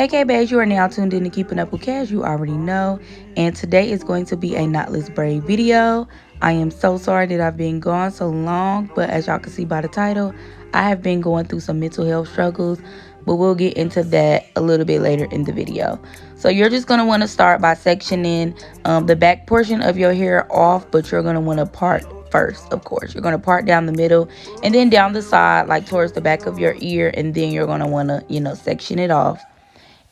Hey K-Baes, you are now tuned in to Keeping Up with Cash, you already know. And today is going to be a knotless braid video. I am so sorry that I've been gone so long, but as y'all can see by the title, I have been going through some mental health struggles, but we'll get into that a little bit later in the video. So you're just going to want to start by sectioning the back portion of your hair off, but you're going to want to part first, of course. You're going to part down the middle and then down the side, like towards the back of your ear, and then you're going to want to, section it off.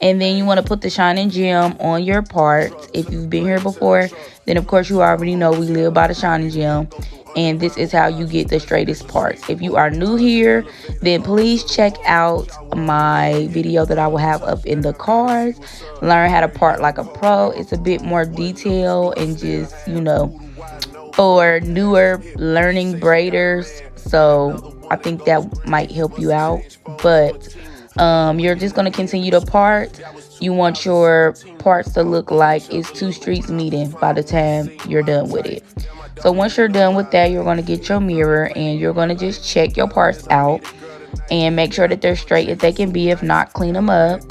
And then you want to put the shining gem on your parts. If you've been here before, then of course you already know we live by the shining gem. And this is how you get the straightest parts. If you are new here, then please check out my video that I will have up in the cards. Learn how to part like a pro. It's a bit more detailed and just, for newer learning braiders. So I think that might help you out. But you're just going to continue to part. You want your parts to look like it's two streets meeting by the time you're done with it. So once you're done with that, you're going to get your mirror and you're going to just check your parts out and make sure that they're straight as they can be. If not, clean them up.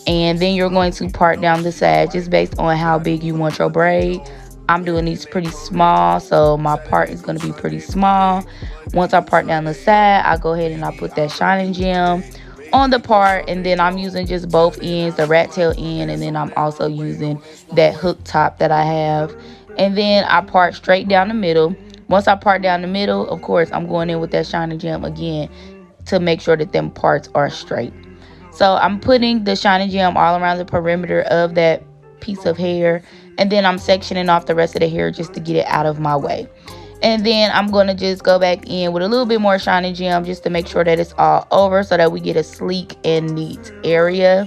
And then you're going to part down the side just based on how big you want your braid. I'm doing these pretty small, so my part is going to be pretty small. Once I part down the side, I go ahead and I put that shining gem on the part, and then I'm using just both ends, the rat tail end, and then I'm also using that hook top that I have. And then I part straight down the middle. Once I part down the middle, of course, I'm going in with that shining gem again to make sure that them parts are straight. So I'm putting the shining gem all around the perimeter of that piece of hair, and then I'm sectioning off the rest of the hair just to get it out of my way. And then I'm going to just go back in with a little bit more shining gem just to make sure that it's all over so that we get a sleek and neat area.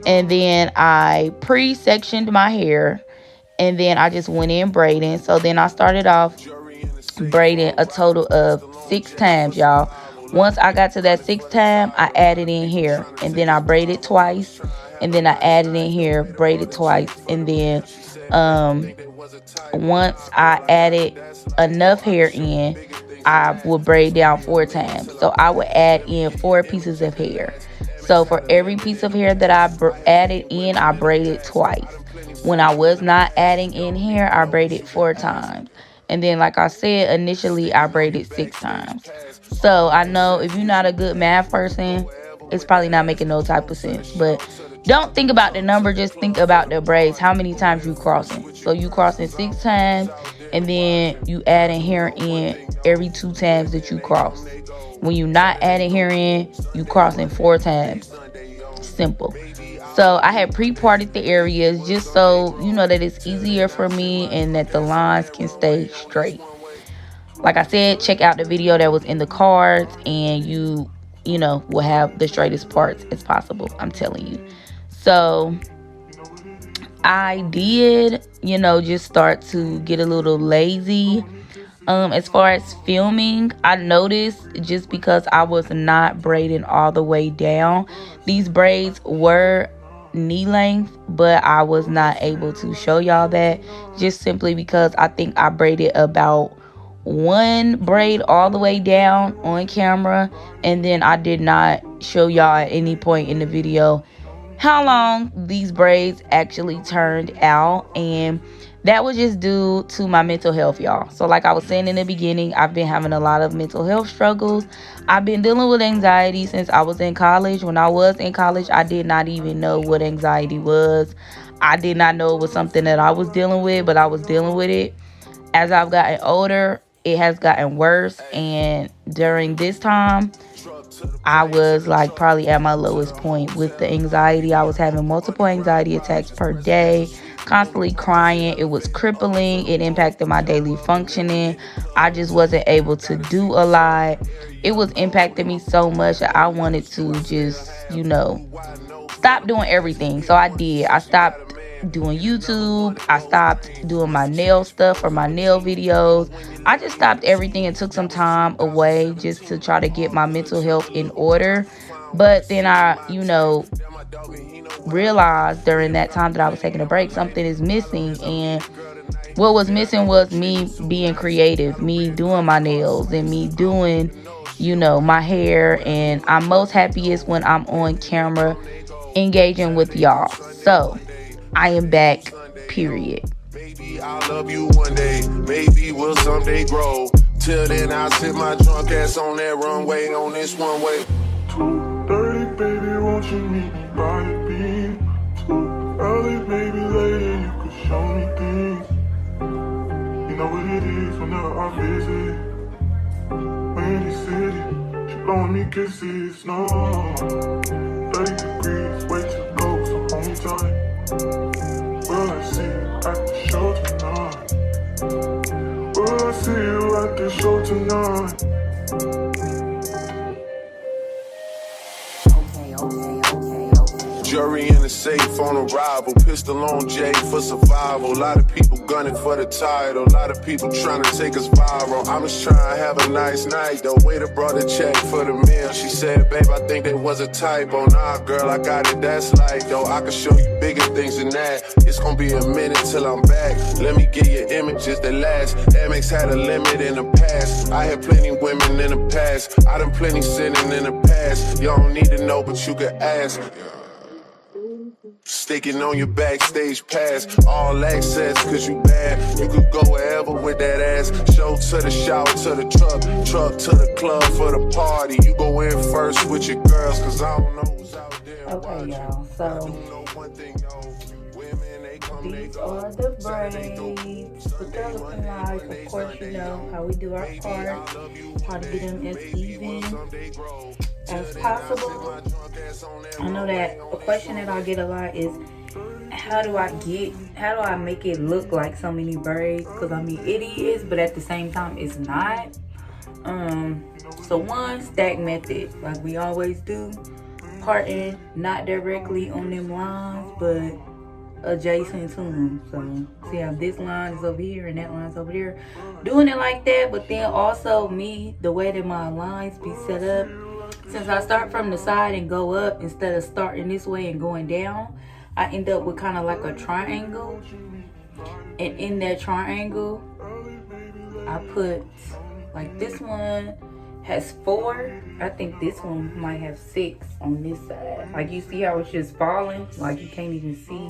And then I pre-sectioned my hair, and then I just went in braiding. So then I started off braiding a total of 6 times, y'all. Once I got to that 6th time, I added in here, and then I braided twice, and then I added in here, braided twice, and then once I added enough hair in, I would braid down 4 times. So I would add in 4 pieces of hair. So for every piece of hair that I added in, I braided twice. When I was not adding in hair, I braided 4 times. And then, like I said, initially I braided 6 times. So I know if you're not a good math person, it's probably not making no type of sense. But don't think about the number, just think about the braids, how many times you crossing. So you crossing 6 times, and then you adding hair in every 2 times that you cross. When you're not adding hair in, you crossing 4 times. Simple. So I had pre-parted the areas just so that it's easier for me and that the lines can stay straight. Like I said, check out the video that was in the cards, and you will have the straightest parts as possible. I'm telling you. So I did, just start to get a little lazy. As far as filming, I noticed just because I was not braiding all the way down, these braids were knee length, but I was not able to show y'all that just simply because I think I braided about 1 braid all the way down on camera, and then I did not show y'all at any point in the video how long these braids actually turned out. And that was just due to my mental health, y'all. So like I was saying in the beginning, I've been having a lot of mental health struggles. I've been dealing with anxiety since I was in college. When I was in college, I did not even know what anxiety was. I did not know it was something that I was dealing with, but I was dealing with it. As I've gotten older, it has gotten worse. And during this time, I was like probably at my lowest point with the anxiety. I was having multiple anxiety attacks per day, constantly crying. It was crippling. It impacted my daily functioning. I just wasn't able to do a lot. It was impacting me so much that I wanted to just, stop doing everything. So I did. I stopped doing YouTube. I stopped doing my nail stuff or my nail videos. I just stopped everything and took some time away just to try to get my mental health in order. But then I, realized during that time that I was taking a break, something is missing. And what was missing was me being creative, me doing my nails and me doing, my hair. And I'm most happiest when I'm on camera engaging with y'all. So I am back, period. Maybe I'll love you one day, maybe we'll someday grow. Till then I'll sit my drunk ass on that runway, on this one way. 2:30, baby, won't you meet me by the beam? Too early, maybe later, you could show me things. You know what it is whenever I visit. Windy City, she blowing me kisses, no. 30 degrees, way too cold, so hold me tight. Will I see you at the show tonight? Will I see you at the show tonight? Jury in the safe on arrival, pistol on Jay for survival. A lot of people gunning for the title, a lot of people trying to take us viral. I'm just trying to have a nice night though. Waiter brought a check for the meal. She said, babe, I think there was a typo. Nah, girl, I got it, that's light though. I can show you bigger things than that. It's gonna be a minute till I'm back. Let me get you images that last. Amex had a limit in the past. I had plenty women in the past. I done plenty sinning in the past. You don't need to know, but you can ask. Sticking on your backstage pass, all access, cause you bad. You could go wherever with that ass. Show to the shower, to the truck to the club for the party. You go in first with your girls, cause I don't know who's out there. Okay, y'all, so these are the braids. What they're looking like. Of course, you know how we do our part, how to get them as even as possible. I know that a question that I get a lot is, how do I make it look like so many braids? Because I mean it is, but at the same time it's not. So one, stack method, like we always do, parting not directly on them lines but adjacent to them. So see how this line is over here and that line's over there, doing it like that. But then also me, the way that my lines be set up, since I start from the side and go up instead of starting this way and going down, I end up with kind of like a triangle. And in that triangle, I put, like, this one has 4. I think this one might have 6 on this side. Like, you see how it's just falling? Like, you can't even see.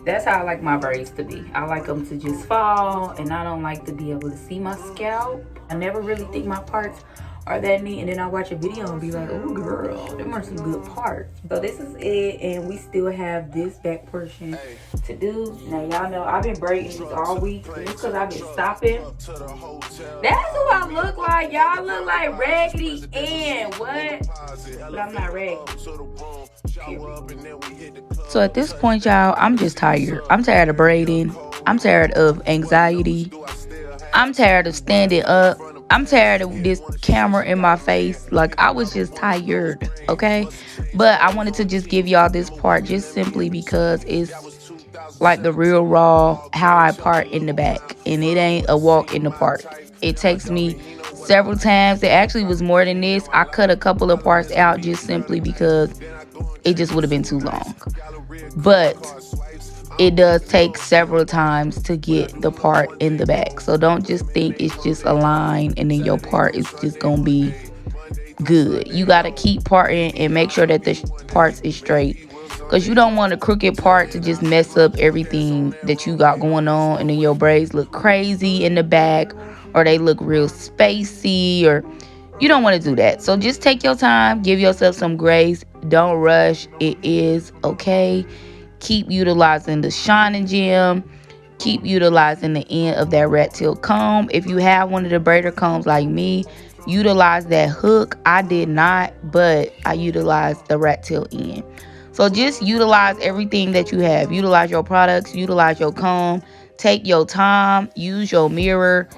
That's how I like my braids to be. I like them to just fall, and I don't like to be able to see my scalp. I never really think my parts are that neat, and then I watch a video and be like, oh girl, them are some good parts. So this is it, and we still have this back portion to do. Now y'all know I've been braiding this all week, and it's because I've been stopping. That's who I look like. Y'all look like Raggedy Ann. What? But I'm not raggedy. So at this point, y'all, I'm just tired. I'm tired of braiding. I'm tired of anxiety. I'm tired of standing up. I'm tired of this camera in my face. Like, I was just tired, okay? But I wanted to just give y'all this part just simply because it's like the real raw how I part in the back. And it ain't a walk in the park. It takes me several times. It actually was more than this. I cut a couple of parts out just simply because it just would have been too long. But it does take several times to get the part in the back. So don't just think it's just a line and then your part is just gonna be good. You gotta keep parting and make sure that the parts is straight, because you don't want a crooked part to just mess up everything that you got going on, and then your braids look crazy in the back, or they look real spacey, or you don't want to do that. So just take your time, give yourself some grace, don't rush. It is okay. Keep utilizing the shining gem. Keep utilizing the end of that rat tail comb. If you have one of the braider combs like me, utilize that hook. I did not, but I utilized the rat tail end. So just utilize everything that you have. Utilize your products, utilize your comb. Take your time, use your mirror,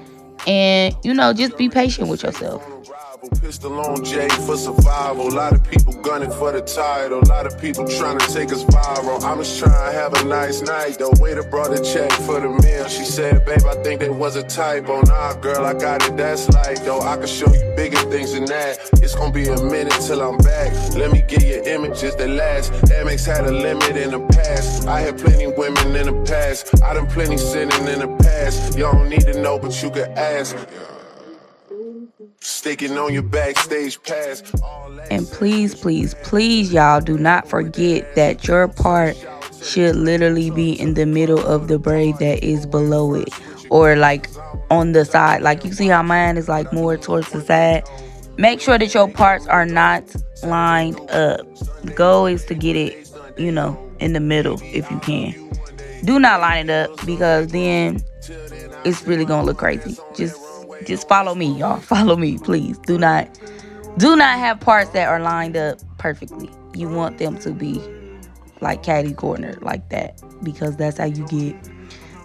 and, you know, just be patient with yourself. Pistol on Jay for survival. A lot of people gunning for the title. A lot of people trying to take us viral. I'm just trying to have a nice night though. Waiter brought a check for the meal. She said, babe, I think there was a typo. Nah, girl, I got it, that's light though. I can show you bigger things than that. It's gonna be a minute till I'm back. Let me get you images that last. Amex had a limit in the past. I had plenty women in the past. I done plenty sinning in the past. You don't need to know, but you can ask. Sticking on your backstage pass. And please, please, please, y'all, do not forget that your part should literally be in the middle of the braid that is below it, or like on the side. Like, you see how mine is like more towards the side. Make sure that your parts are not lined up. The goal is to get it, in the middle if you can. Do not line it up, because then it's really gonna look crazy. Just follow me, y'all. Follow me, please. Do not have parts that are lined up perfectly. You want them to be like catty corner, like that, because that's how you get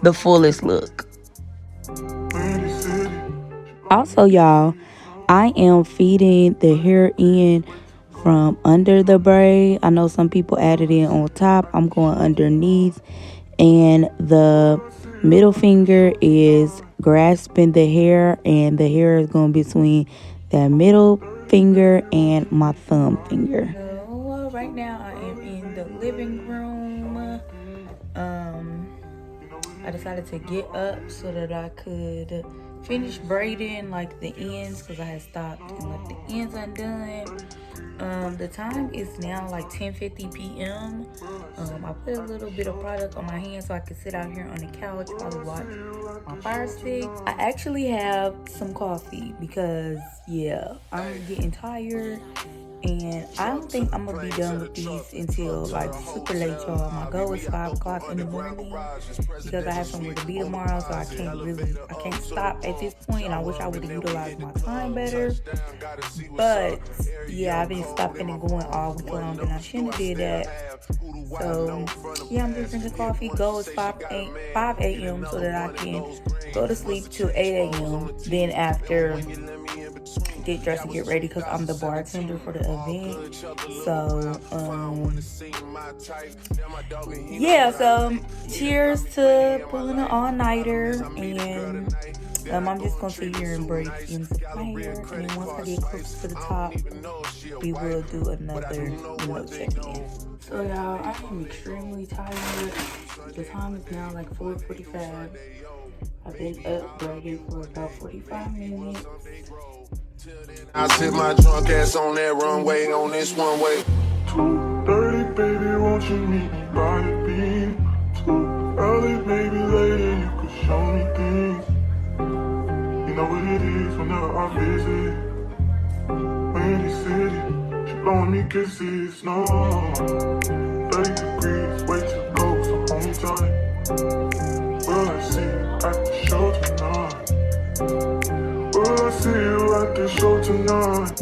the fullest look. Also, y'all, I am feeding the hair in from under the braid. I know some people added it on top. I'm going underneath, and the middle finger is grasping the hair, and the hair is going between that middle finger and my thumb finger. So right now I am in the living room. I decided to get up so that I could finish braiding like the ends, because I had stopped and left the ends undone. The time is now like 10:50 p.m. I put a little bit of product on my hands so I could sit out here on the couch while I watch my fire stick. I actually have some coffee because, yeah, I'm getting tired. And I don't think I'm gonna be done with these until like super late, y'all. My goal is 5 o'clock in the morning because I have somewhere to be tomorrow, so I can't stop at this point. I wish I would have utilized my time better. But yeah, I've been stopping and going all week long, and I shouldn't have did that. So yeah, I'm just drinking coffee. Goal is 5 a.m. so that I can go to sleep till 8 a.m. Then after, get dressed and get ready because I'm the bartender for the event. So yeah, so cheers to pulling an all-nighter, and I'm just gonna sit here and braid ends of my hair, and then once I get close to the top, we will do another check-in. So y'all, I am extremely tired. The time is now like 4:45. I've been up braiding for about 45 minutes. I sit my drunk ass on that runway on this one way. 2:30, baby, won't you meet me by the beam? Too early, maybe later, you could show me things. You know what it is whenever I visit. Windy City, she blowing me kisses, no. 30 degrees, way too cold, so hold me tight. Will I see you at the show tonight? Will I see you at the show tonight?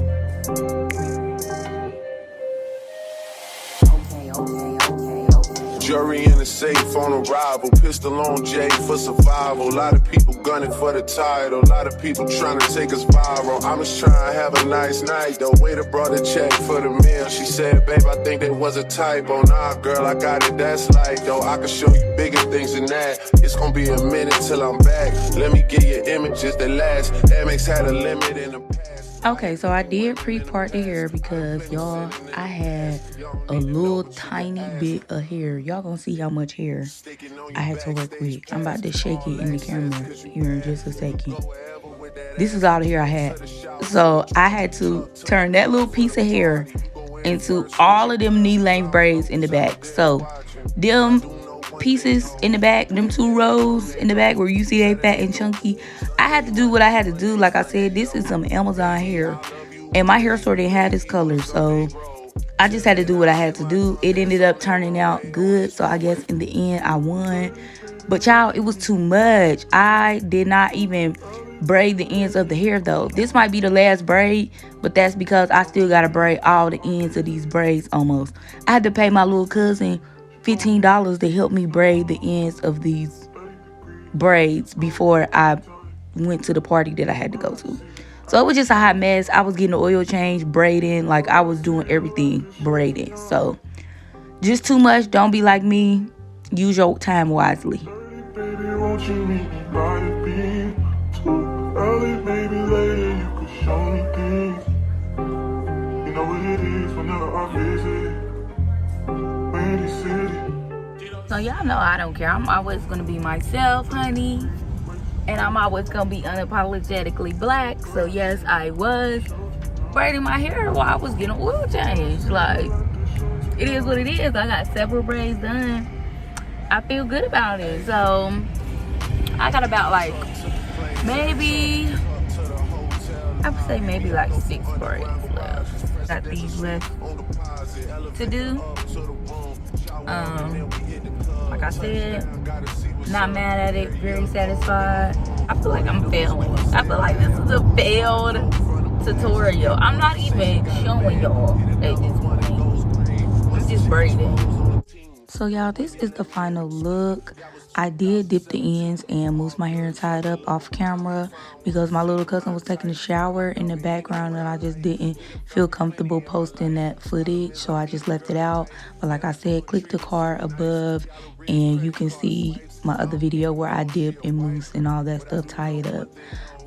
Jury in the safe on arrival, pistol on Jay for survival. A lot of people gunning for the title, a lot of people trying to take us viral. I'm just trying to have a nice night. The waiter brought a check for the meal. She said, babe, I think there was a typo. Nah, girl, I got it, that's light though. I can show you bigger things than that. It's gonna be a minute till I'm back. Let me get your images that last. Amex had a limit in the past. Okay, so I did pre-part the hair because, y'all, I had a little tiny bit of hair. Y'all gonna see how much hair I had to work with. I'm about to shake it in the camera here in just a second. This is all the hair I had. So I had to turn that little piece of hair into all of them knee-length braids in the back. So them pieces in the back, them 2 rows in the back where you see they fat and chunky, I had to do what I had to do. Like I said, this is some Amazon hair, and my hair store didn't have this color, so I just had to do what I had to do. It ended up turning out good, so I guess in the end I won. But y'all, it was too much. I did not even braid the ends of the hair though. This might be the last braid, but that's because I still gotta braid all the ends of these braids almost. I had to pay my little cousin $15 to help me braid the ends of these braids before I went to the party that I had to go to. So it was just a hot mess. I was getting the oil change, braiding, like I was doing everything braiding. So just too much. Don't be like me. Use your time wisely. Baby, won't you meet me by the beam? Too early, maybe later, you could show me things. You know what it is whenever I visit. Windy City. So y'all know I don't care. I'm always gonna be myself, honey. and I'm always gonna be unapologetically black. So yes, I was braiding my hair while I was getting oil changed. Like, it is what it is. I got several braids done. I feel good about it. So I got about like maybe, I would say maybe like 6 braids left. Got these left to do. Like I said, not mad at it, very satisfied. I feel like I'm failing. I feel like this is a failed tutorial. I'm not even showing y'all at this point. I'm just braiding. So y'all, this is the final look. I did dip the ends and mousse my hair and tie it up off camera because my little cousin was taking a shower in the background and I just didn't feel comfortable posting that footage, so I just left it out. But like I said, click the card above and you can see my other video where I dip and mousse and all that stuff, tie it up.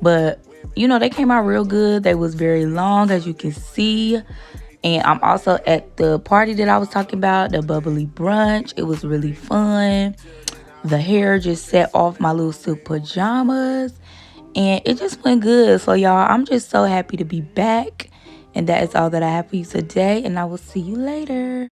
But you know, they came out real good. They was very long, as you can see. And I'm also at the party that I was talking about, the bubbly brunch. It was really fun. The hair just set off my little silk pajamas. And it just went good. So, y'all, I'm just so happy to be back. And that is all that I have for you today. And I will see you later.